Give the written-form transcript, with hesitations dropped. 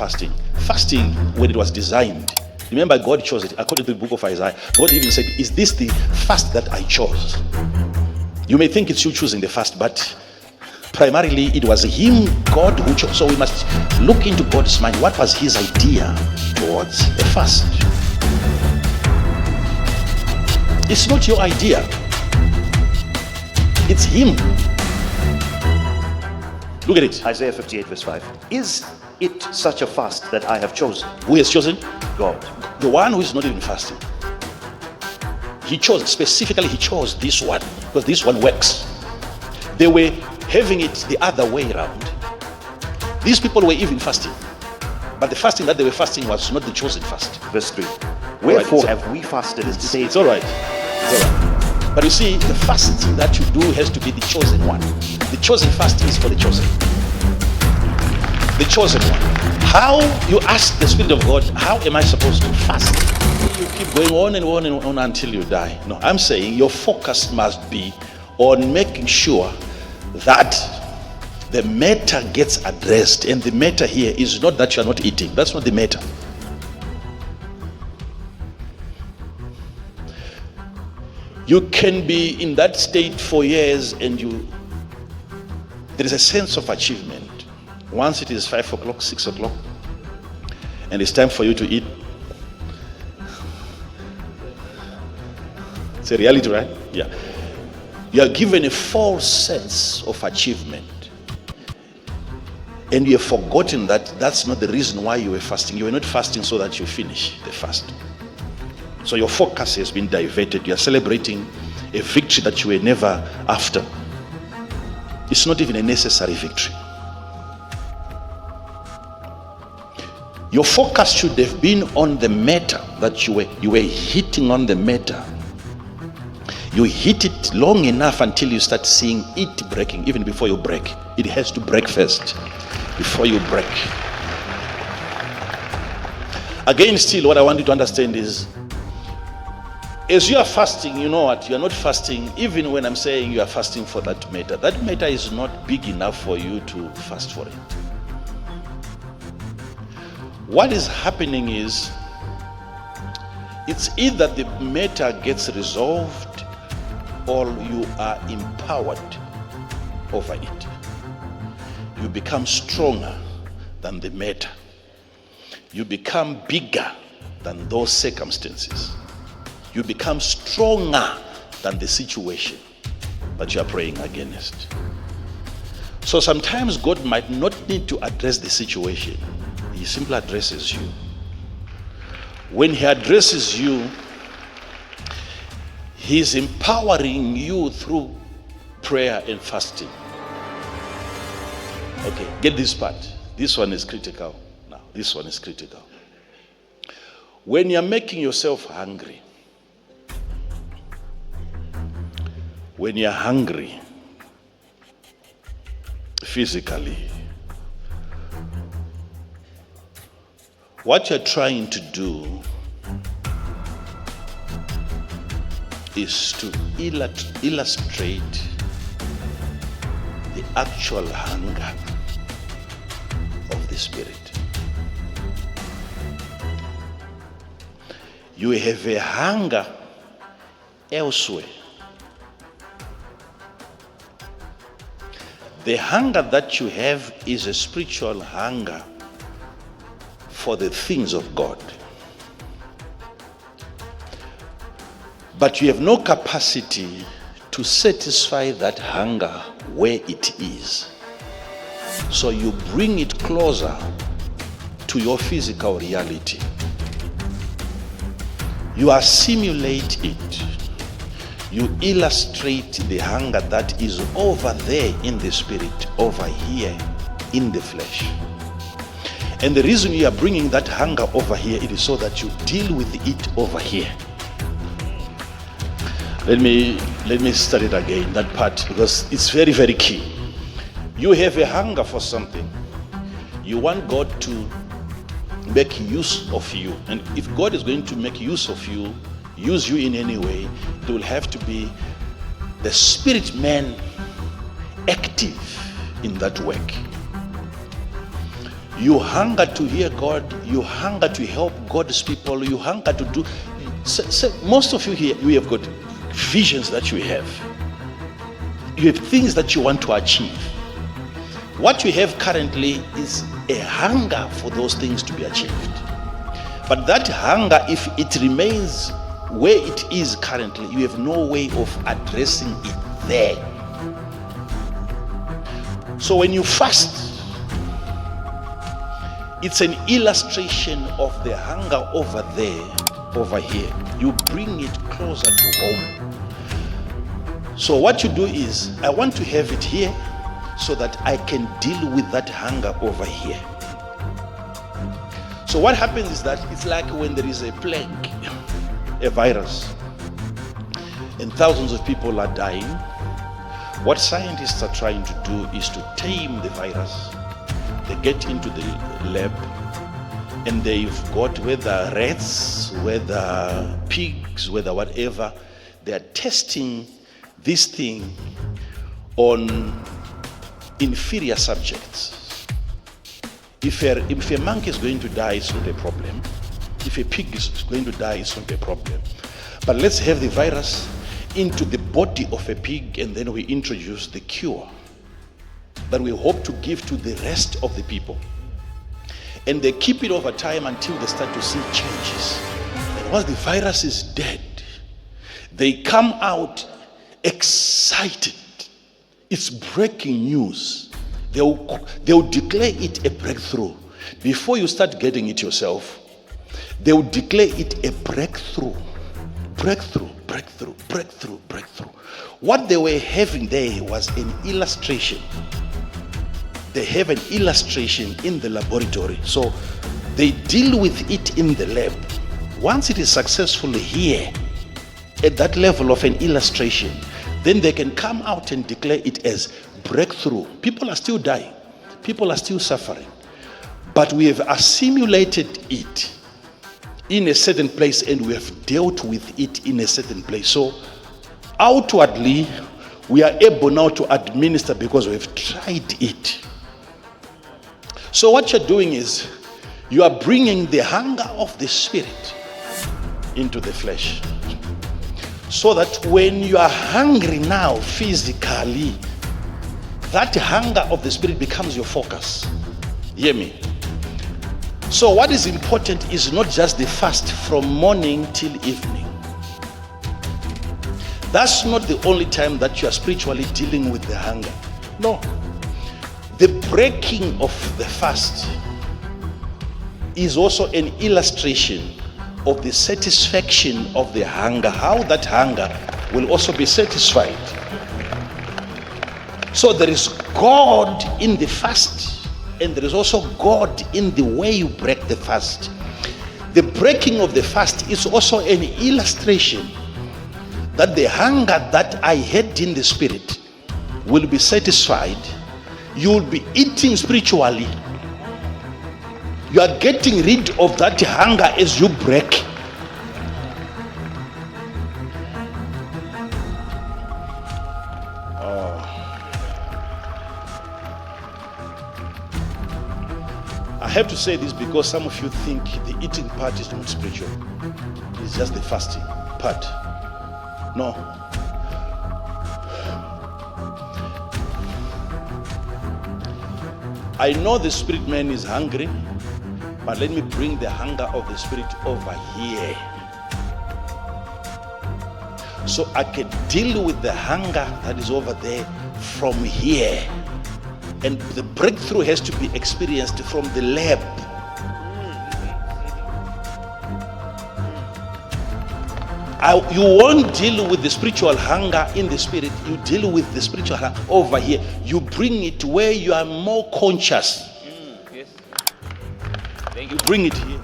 fasting. Fasting, when it was designed, remember God chose it. According to the book of Isaiah, God even said, is this the fast that I chose? You may think it's you choosing the fast, but primarily it was him, God, who chose. So we must look into God's mind. What was his idea towards a fast? It's not your idea. It's him. Look at it. Isaiah 58 verse 5. Is it such a fast that I have chosen? Who has chosen? God. The one who is not even fasting. He chose, specifically he chose this one, because this one works. They were having it the other way around. These people were even fasting, but the fasting that they were fasting was not the chosen fast. Verse 3. Wherefore have we fasted and stayed? It's all right. It's all right. But you see, the fast that you do has to be the chosen one. The chosen fast is for the chosen. The chosen one. How, you ask the Spirit of God, how am I supposed to fast? You keep going on and on and on until you die. No, I'm saying your focus must be on making sure that the matter gets addressed. And the matter here is not that you are not eating. That's not the matter. You can be in that state for years and there is a sense of achievement. Once it is 5 o'clock, 6 o'clock, and it's time for you to eat. It's a reality, right? Yeah. You are given a false sense of achievement. And you have forgotten that that's not the reason why you were fasting. You were not fasting so that you finish the fast. So your focus has been diverted. You are celebrating a victory that you were never after. It's not even a necessary victory. Your focus should have been on the matter that you were hitting on the matter. You hit it long enough until you start seeing it breaking. Even before you break, it has to break first before you break. Again, still what I want you to understand is, as you are fasting, you know what? You are not fasting, even when I'm saying you are fasting for that matter. That matter is not big enough for you to fast for it. What is happening is, it's either the matter gets resolved or you are empowered over it. You become stronger than the matter. You become bigger than those circumstances. You become stronger than the situation that you are praying against. So sometimes God might not need to address the situation. He simply addresses you. When he addresses you, he's empowering you through prayer and fasting. Okay, get this part. This one is critical. Now, this one is critical. When you're making yourself hungry, when you're hungry physically, what you're trying to do is to illustrate the actual hunger of the Spirit. You have a hunger elsewhere. The hunger that you have is a spiritual hunger for the things of God. But you have no capacity to satisfy that hunger where it is. So you bring it closer to your physical reality. You assimilate it. You illustrate the hunger that is over there in the spirit, over here in the flesh. And the reason you are bringing that hunger over here, it is so that you deal with it over here. Let me start it again, that part, because it's very, very key. You have a hunger for something. You want God to make use of you. And if God is going to make use of you, use you in any way, it will have to be the spirit man active in that work. You hunger to hear God. You hunger to help God's people. You hunger to do. Most of you here, you have got visions that you have. You have things that you want to achieve. What you have currently is a hunger for those things to be achieved. But that hunger, if it remains where it is currently, you have no way of addressing it there. So when you fast, it's an illustration of the hunger over there, over here. You bring it closer to home. So what you do is, I want to have it here so that I can deal with that hunger over here. So what happens is that it's like when there is a plague, a virus, and thousands of people are dying. What scientists are trying to do is to tame the virus. They get into the lab and they've got, whether rats, whether pigs, whether whatever, they are testing this thing on inferior subjects. If a monkey is going to die, it's not a problem. If a pig is going to die, it's not a problem. But let's have the virus into the body of a pig, and then we introduce the cure that we hope to give to the rest of the people. And they keep it over time until they start to see changes. And once the virus is dead, they come out excited. It's breaking news. They'll declare it a breakthrough. Before you start getting it yourself, they'll declare it a breakthrough. Breakthrough, breakthrough, breakthrough, breakthrough. What they were having there was an illustration. They have an illustration in the laboratory. So they deal with it in the lab. Once it is successful here, at that level of an illustration, then they can come out and declare it as breakthrough. People are still dying. People are still suffering. But we have assimilated it in a certain place and we have dealt with it in a certain place. So outwardly, we are able now to administer because we have tried it. So what you're doing is, you are bringing the hunger of the spirit into the flesh. So that when you are hungry now physically, that hunger of the spirit becomes your focus. Hear me? So what is important is not just the fast from morning till evening. That's not the only time that you are spiritually dealing with the hunger. No. The breaking of the fast is also an illustration of the satisfaction of the hunger, how that hunger will also be satisfied. So there is God in the fast, and there is also God in the way you break the fast. The breaking of the fast is also an illustration that the hunger that I had in the spirit will be satisfied. You will be eating spiritually. You are getting rid of that hunger as you break. I have to say this because some of you think the eating part is not spiritual. It's just the fasting part. No. I know the spirit man is hungry, but let me bring the hunger of the spirit over here, so I can deal with the hunger that is over there from here. And the breakthrough has to be experienced from the lab. You won't deal with the spiritual hunger in the spirit. You deal with the spiritual hunger over here. You bring it where you are more conscious. Yes. You bring it here.